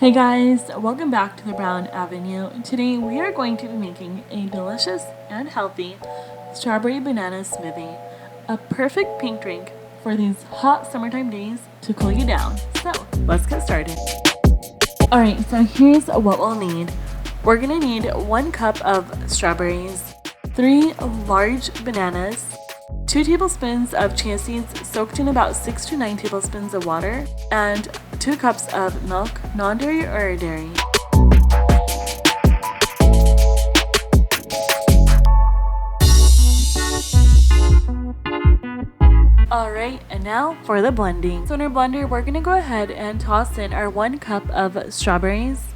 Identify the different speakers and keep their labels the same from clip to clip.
Speaker 1: Hey guys, welcome back to the Brown Avenue. Today we are going to be making a delicious and healthy strawberry banana smoothie, a perfect pink drink for these hot summertime days to cool you down. So let's get started. Alright, so here's what we'll need. We're gonna need 1 cup of strawberries, 3 large bananas, 2 tablespoons of chia seeds soaked in about 6 to 9 tablespoons of water, and 2 cups of milk, non-dairy or dairy. Alright, and now for the blending. So in our blender, we're going to go ahead and toss in our 1 cup of strawberries.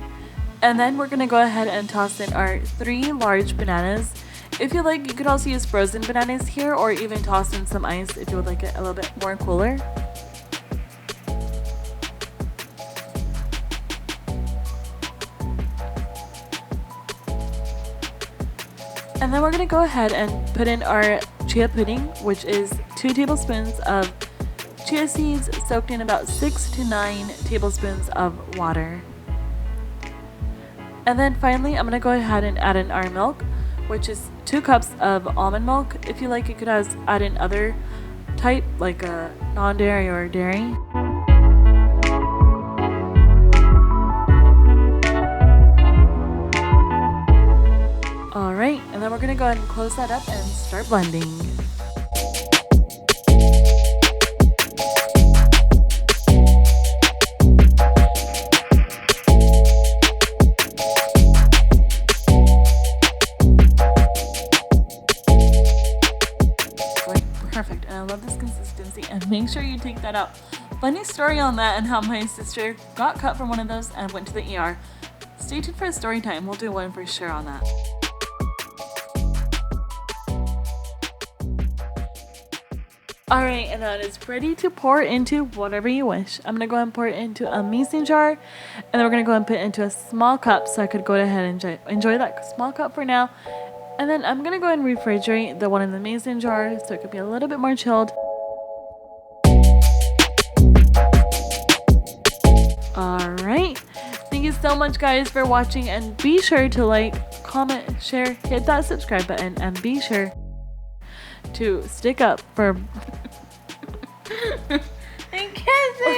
Speaker 1: And then we're going to go ahead and toss in our 3 large bananas. If you like, you could also use frozen bananas here, or even toss in some ice if you would like it a little bit more cooler. And then we're going to go ahead and put in our chia pudding, which is 2 tablespoons of chia seeds soaked in about 6 to 9 tablespoons of water. And then finally, I'm going to go ahead and add in our milk, which is 2 cups of almond milk. If you like, you could add in other type, like a non-dairy or dairy. Alright, and then we're going to go ahead and close that up and start blending. Perfect, and I love this consistency, and make sure you take that out. Funny story on that and how my sister got cut from one of those and went to the ER. Stay tuned for a story time. We'll do one for sure on that. Alright, and that is ready to pour into whatever you wish. I'm going to go ahead and pour it into a mason jar, and then we're going to go ahead and put it into a small cup so I could go ahead and enjoy that small cup for now. And then I'm going to go ahead and refrigerate the one in the mason jar so it could be a little bit more chilled. Alright, thank you so much guys for watching, and be sure to like, comment, share, hit that subscribe button, and be sure to stick up for... I can't say